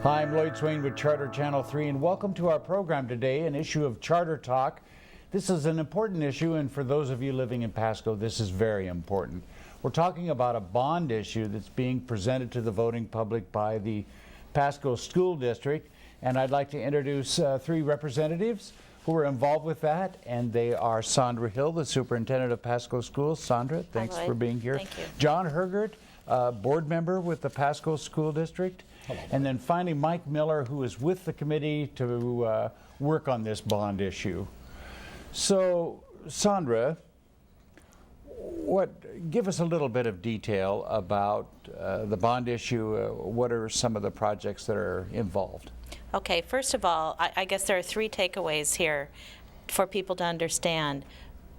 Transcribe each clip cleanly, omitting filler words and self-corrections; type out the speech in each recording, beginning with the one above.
Hi, I'm Lloyd Swain with Charter Channel 3, and welcome to our program today, an issue of Charter Talk. This is an important issue, and for those of you living in Pasco, this is very important. We're talking about a bond issue that's being presented to the voting public by the Pasco School District, and I'd like to introduce three representatives who are involved with that, and they are Sandra Hill, the superintendent of Pasco Schools. Sandra, thanks for being here. Thank you. John Hergert, board member with the Pasco School District. Hello. And then finally Mike Miller, who is with the committee to work on this bond issue. So, Sandra, give us a little bit of detail about the bond issue. What are some of the projects that are involved? Okay, first of all, I guess there are three takeaways here for people to understand.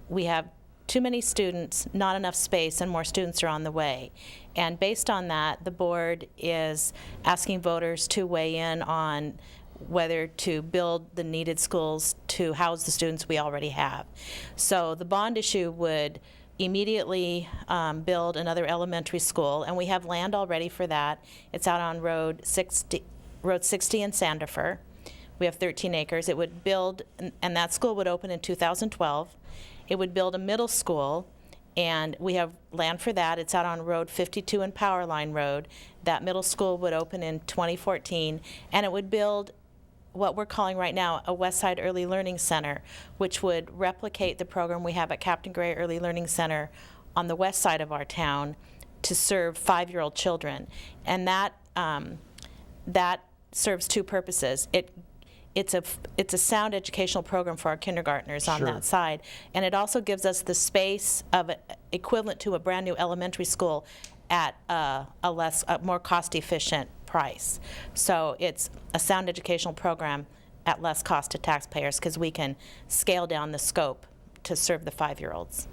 We have too many students, not enough space, and more students are on the way. And based on that, the board is asking voters to weigh in on whether to build the needed schools to house the students we already have. So the bond issue would immediately build another elementary school, and we have land already for that. It's out on Road 60 in Sandifer. We have 13 acres. It would build, and that school would open in 2012. It would build a middle school, and we have land for that. It's out on Road 52 and Powerline Road. That middle school would open in 2014, and it would build what we're calling right now a Westside Early Learning Center, which would replicate the program we have at Captain Gray Early Learning Center on the west side of our town to serve 5-year-old children. And that serves two purposes. It's a sound educational program for our kindergartners on that side, and it also gives us the space of equivalent to a brand new elementary school at a more cost-efficient price. So it's a sound educational program at less cost to taxpayers because we can scale down the scope to serve the 5-year-olds.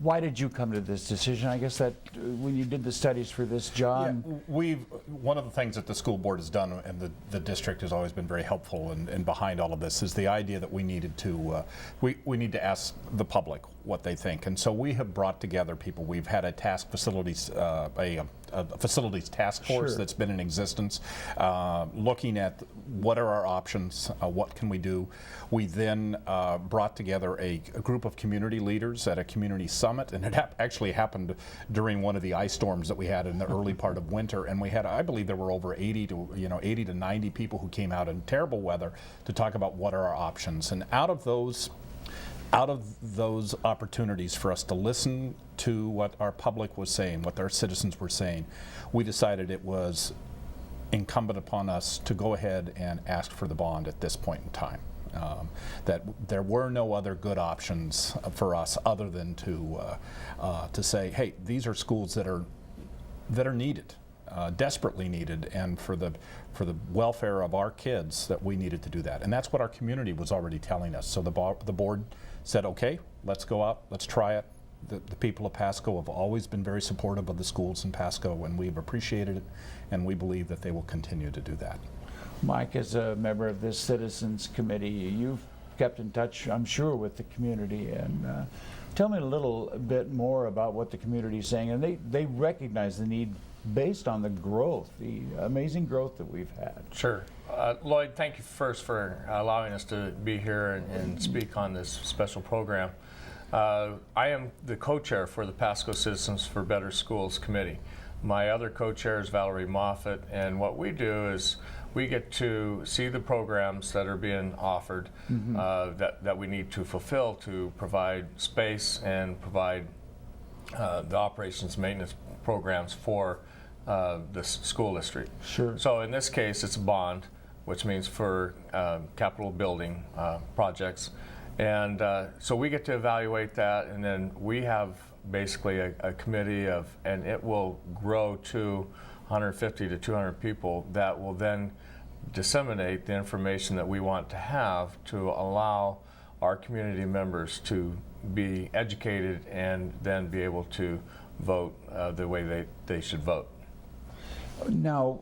Why did you come to this decision? I guess that when you did the studies for this, John? Yeah, one of the things that the school board has done, and the district has always been very helpful and behind all of this, is the idea that we needed to, we need to ask the public what they think. And so we have brought together people. We've had a facilities task force that's been in existence, looking at what are our options, what can we do. We then brought together a group of community leaders at a community summit, and it actually happened during one of the ice storms that we had in the early part of winter. And we had, I believe, there were over 80 to 90 people who came out in terrible weather to talk about what are our options. And out of those opportunities for us to listen to what our public was saying, what our citizens were saying, we decided it was incumbent upon us to go ahead and ask for the bond at this point in time. That there were no other good options for us other than to say, hey, these are schools that are needed, desperately needed, and for the welfare of our kids, that we needed to do that. And that's what our community was already telling us. So the board said, okay, let's go out, let's try it. The people of Pasco have always been very supportive of the schools in Pasco, and we've appreciated it, and we believe that they will continue to do that. Mike, as a member of this Citizens Committee, you've kept in touch, I'm sure, with the community, and tell me a little bit more about what the community is saying. And they recognize the need based on the growth, the amazing growth that we've had. Sure. Lloyd, thank you first for allowing us to be here and speak on this special program. I am the co-chair for the Pasco Citizens for Better Schools Committee. My other co-chair is Valerie Moffett, and what we do is we get to see the programs that are being offered that we need to fulfill to provide space and provide the operations maintenance programs for the school district. Sure. So in this case, it's a bond, which means for capital building projects. And so we get to evaluate that, and then we have basically a committee of, and it will grow to 150 to 200 people that will then disseminate the information that we want to have to allow our community members to be educated and then be able to vote the way they should vote. Now,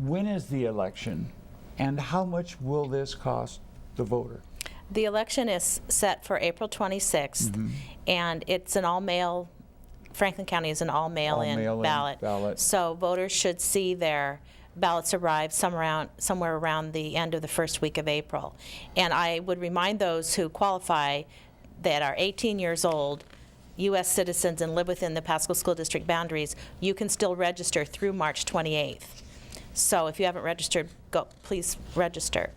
when is the election, and how much will this cost the voter? The election is set for April 26th, and it's an all-mail Franklin County is an all mail-in ballot. So voters should see their ballots arrive somewhere around the end of the first week of April. And I would remind those who qualify that are 18 years old, U.S. citizens, and live within the Pasco School District boundaries, you can still register through March 28th. So if you haven't registered, please register.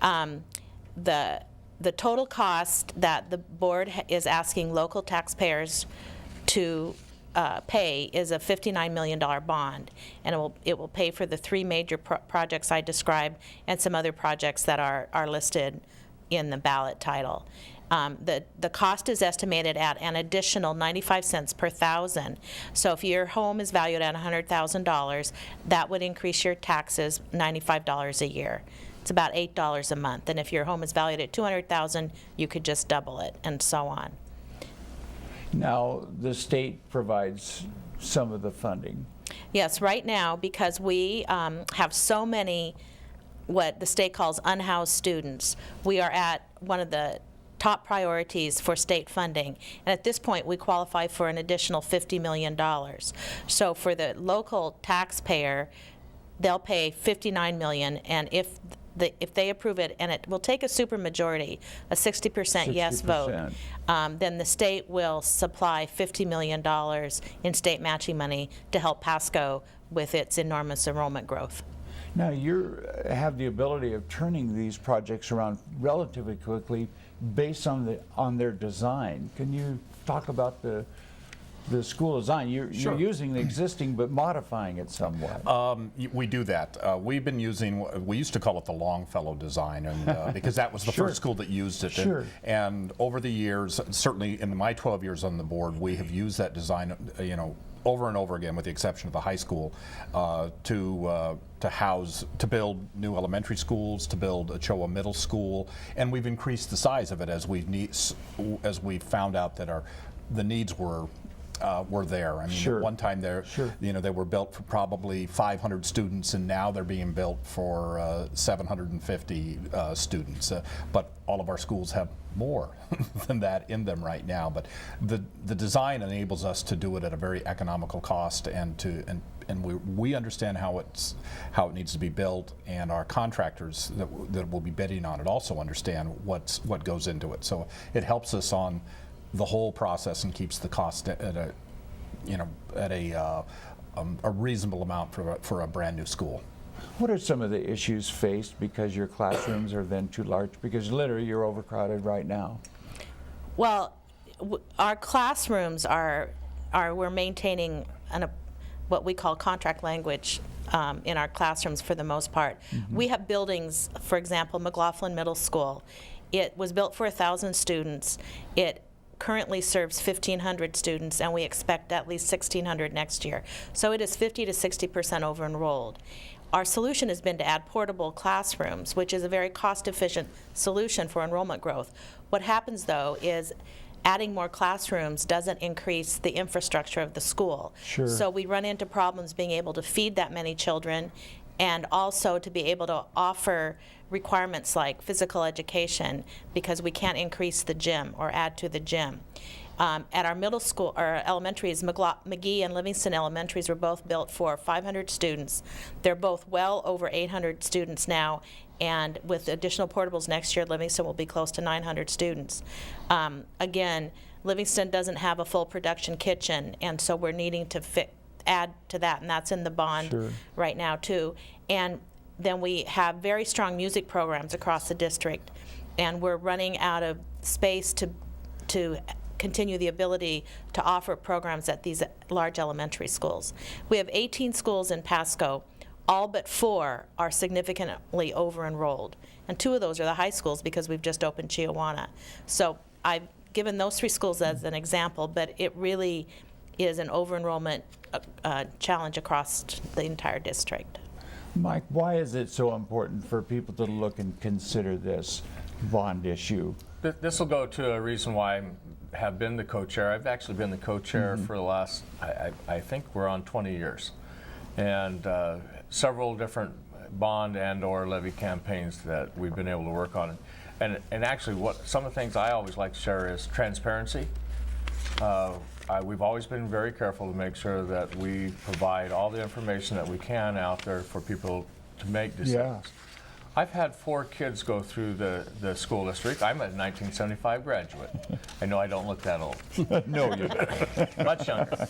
The total cost that the board is asking local taxpayers to pay is a $59 million bond, and it will pay for the 3 major projects I described and some other projects that are listed in the ballot title. The cost is estimated at an additional 95 cents per thousand. So if your home is valued at $100,000, that would increase your taxes $95 a year. It's about $8 a month. And if your home is valued at $200,000, you could just double it, and so on. Now, the state provides some of the funding. Yes, right now, because we have so many what the state calls unhoused students, we are at one of the top priorities for state funding. And at this point, we qualify for an additional $50 million. So for the local taxpayer, they'll pay $59 million, and if they approve it, and it will take a supermajority, a 60% yes vote, then the state will supply $50 million in state matching money to help Pasco with its enormous enrollment growth. Now, you have the ability of turning these projects around relatively quickly based on their design. Can you talk about the school design? You're using the existing but modifying it somewhat. We do that. We've been using, we used to call it the Longfellow design, and because that was the first school that used it. And over the years, certainly in my 12 years on the board, we have used that design, over and over again, with the exception of the high school, to build new elementary schools, to build a Choa middle school, and we've increased the size of it as we found out that the needs were there. I mean, at one time they were built for probably 500 students, and now they're being built for 750 students. But all of our schools have more than that in them right now. But the design enables us to do it at a very economical cost, and we understand how it needs to be built, and our contractors that will be bidding on it also understand what goes into it. So it helps us on the whole process and keeps the cost at a reasonable amount for a brand new school. What are some of the issues faced because your classrooms are then too large? Because literally you're overcrowded right now. Well, our classrooms we're maintaining what we call contract language in our classrooms for the most part. Mm-hmm. We have buildings, for example, McLaughlin Middle School. It was built for 1,000 students. It currently serves 1,500 students, and we expect at least 1,600 next year. So it is 50 to 60% over-enrolled. Our solution has been to add portable classrooms, which is a very cost-efficient solution for enrollment growth. What happens, though, is adding more classrooms doesn't increase the infrastructure of the school. So we run into problems being able to feed that many children, and also to be able to offer requirements like physical education, because we can't increase the gym or add to the gym. At our middle school, our elementaries, McGee and Livingston Elementaries were both built for 500 students. They're both well over 800 students now, and with additional portables next year, Livingston will be close to 900 students. Again, Livingston doesn't have a full production kitchen, and so we're needing to add to that, and that's in the bond right now too. And then we have very strong music programs across the district, and we're running out of space to continue the ability to offer programs at these large elementary schools. We have 18 schools in Pasco. All but 4 are significantly over-enrolled, and 2 of those are the high schools because we've just opened Chiawana. So I've given those 3 schools as an example, but it really is an over-enrollment challenge across the entire district. Mike, why is it so important for people to look and consider this bond issue? This will go to a reason why I have been the co-chair. I've actually been the co-chair for the last, I think we're on 20 years. And several different bond and or levy campaigns that we've been able to work on. And actually some of the things I always like to share is transparency. we've always been very careful to make sure that we provide all the information that we can out there for people to make decisions. Yeah. I've had 4 kids go through the school district. I'm a 1975 graduate. I know I don't look that old. No, you don't. Much younger.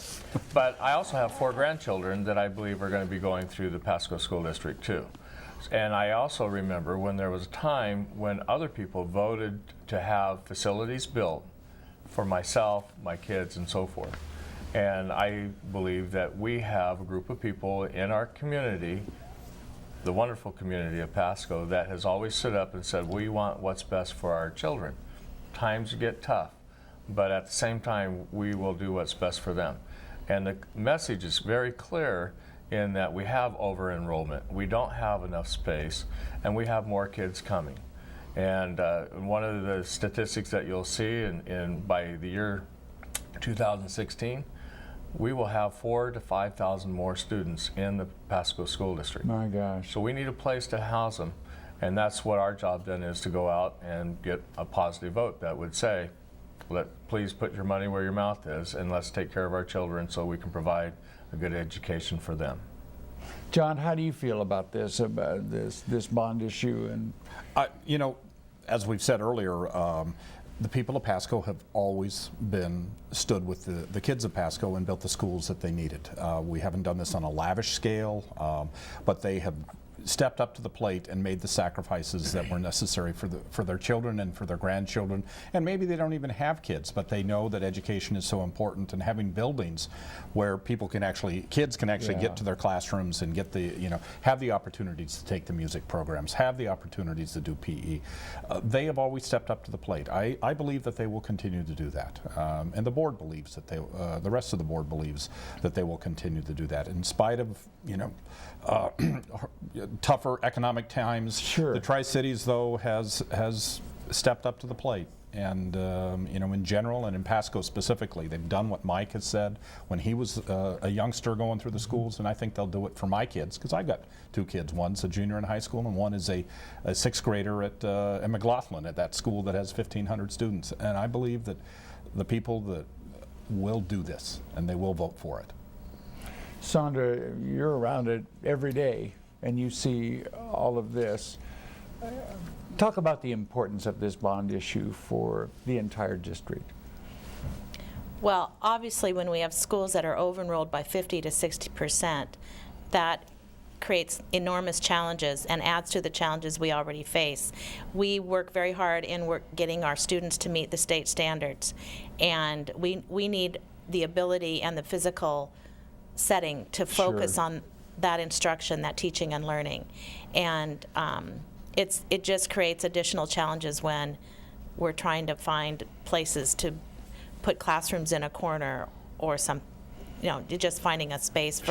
But I also have 4 grandchildren that I believe are going to be going through the Pasco School District too. And I also remember when there was a time when other people voted to have facilities built for myself, my kids, and so forth. And I believe that we have a group of people in our community, the wonderful community of Pasco, that has always stood up and said, we want what's best for our children. Times get tough, but at the same time, we will do what's best for them. And the message is very clear in that we have over-enrollment, we don't have enough space, and we have more kids coming. And one of the statistics that you'll see by the year 2016, we will have 4,000 to 5,000 more students in the Pasco School District. My gosh. So we need a place to house them, and that's what our job then is, to go out and get a positive vote that would say, please put your money where your mouth is, and let's take care of our children so we can provide a good education for them. John, how do you feel about this bond issue? And You know, as we've said earlier, the people of Pasco have always stood with the kids of Pasco and built the schools that they needed. We haven't done this on a lavish scale, but they have stepped up to the plate and made the sacrifices that were necessary for their children and for their grandchildren. And maybe they don't even have kids, but they know that education is so important, and having buildings where kids can actually get to their classrooms and get have the opportunities to take the music programs, have the opportunities to do PE. They have always stepped up to the plate. I believe that they will continue to do that. And the board believes that the rest of the board believes that they will continue to do that. In spite of, tougher economic times. Sure. The Tri-Cities, though, has stepped up to the plate. And, in general and in Pasco specifically, they've done what Mike has said when he was a youngster going through the schools, and I think they'll do it for my kids, because I've got 2 kids. One's a junior in high school, and one is a 6th grader at McLaughlin, at that school that has 1,500 students. And I believe that the people that will do this, and they will vote for it. Sandra, you're around it every day, and you see all of this. Talk about the importance of this bond issue for the entire district. Well, obviously, when we have schools that are over-enrolled by 50 to 60%, that creates enormous challenges and adds to the challenges we already face. We work very hard in getting our students to meet the state standards, and we need the ability and the physical setting to focus on that instruction, that teaching and learning. And it just creates additional challenges when we're trying to find places to put classrooms in a corner or just finding a space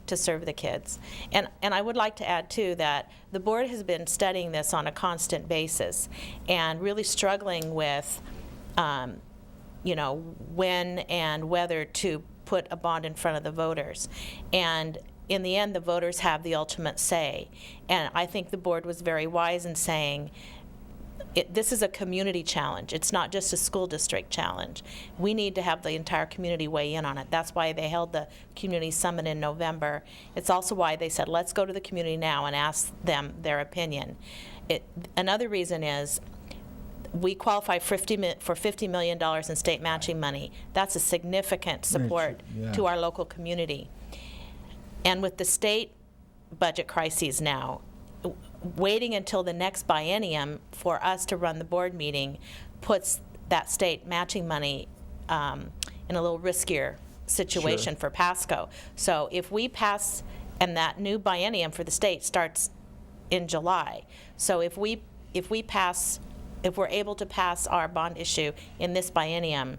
to serve the kids. And I would like to add too that the board has been studying this on a constant basis and really struggling with when and whether to put a bond in front of the voters. And in the end, the voters have the ultimate say. And I think the board was very wise in saying, this is a community challenge. It's not just a school district challenge. We need to have the entire community weigh in on it. That's why they held the community summit in November. It's also why they said, let's go to the community now and ask them their opinion. Another reason is, we qualify for $50 million in state matching money. That's a significant support to our local community. And with the state budget crises now, waiting until the next biennium for us to run the board meeting puts that state matching money in a little riskier situation for Pasco. So if we pass, and that new biennium for the state starts in July. So if we're able to pass our bond issue in this biennium,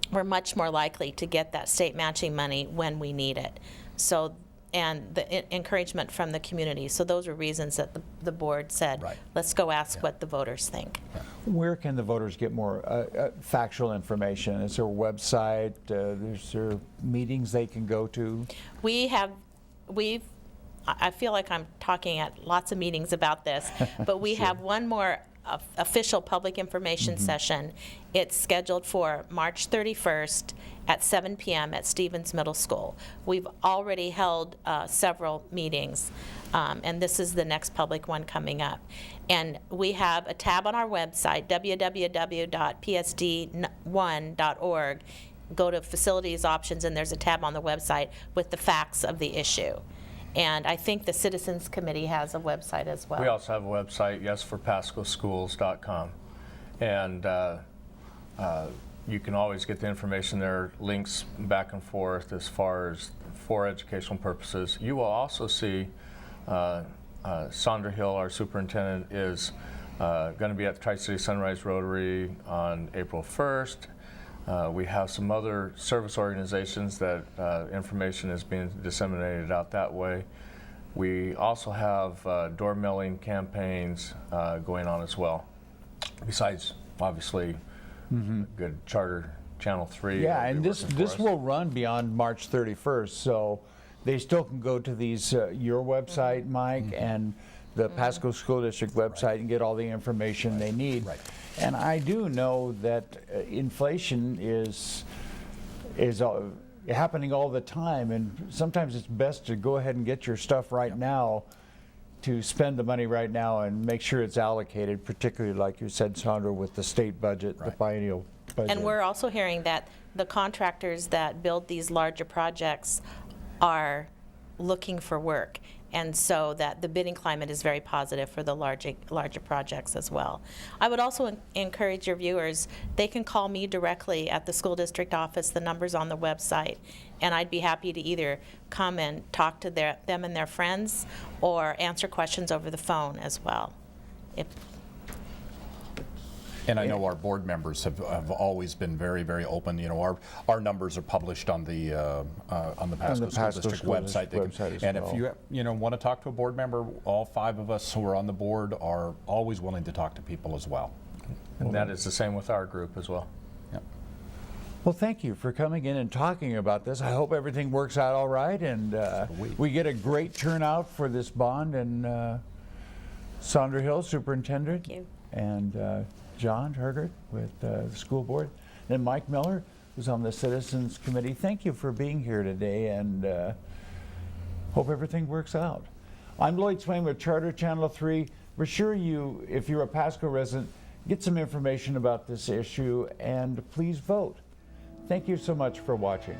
we're much more likely to get that state matching money when we need it. So, and the encouragement from the community. So those are reasons that the board said, let's go ask what the voters think. Where can the voters get more factual information? Is there a website? Is there meetings they can go to? I feel like I'm talking at lots of meetings about this, but we have one more official public information session. It's scheduled for March 31st at 7 p.m. at Stevens Middle School. We've already held several meetings, and this is the next public one coming up. And we have a tab on our website, www.psd1.org. Go to facilities options, and there's a tab on the website with the facts of the issue. And I think the Citizens Committee has a website as well. We also have a website, yes, for pascoschools.com. And you can always get the information there, links back and forth as far as for educational purposes. You will also see Sandra Hill, our superintendent, is going to be at the Tri-City Sunrise Rotary on April 1st. We have some other service organizations that information is being disseminated out that way. We also have door mailing campaigns going on as well, besides obviously good Charter Channel 3. Yeah, and this will run beyond March 31st, so they still can go to these your website, Mike, and the Pasco School District website and get all the information they need. Right. And I do know that inflation is happening all the time, and sometimes it's best to go ahead and get your stuff right now, to spend the money right now and make sure it's allocated, particularly like you said, Sandra, with the state budget, the biennial budget. And we're also hearing that the contractors that build these larger projects are looking for work, and so that the bidding climate is very positive for the larger projects as well. I would also encourage your viewers, they can call me directly at the school district office. The number's on the website, and I'd be happy to either come and talk to them and their friends or answer questions over the phone as well. And I know our board members have always been very, very open. You know, our numbers are published on the Pasco School District website. And if you want to talk to a board member, all 5 of us who are on the board are always willing to talk to people as well. And that is the same with our group as well. Yep. Well, thank you for coming in and talking about this. I hope everything works out all right, and we get a great turnout for this bond. And Sandra Hill, Superintendent. Thank you. And John Hergert with the school board, and Mike Miller, who's on the Citizens Committee. Thank you for being here today, and hope everything works out. I'm Lloyd Swain with Charter Channel 3. We're sure you, if you're a Pasco resident, get some information about this issue, and please vote. Thank you so much for watching.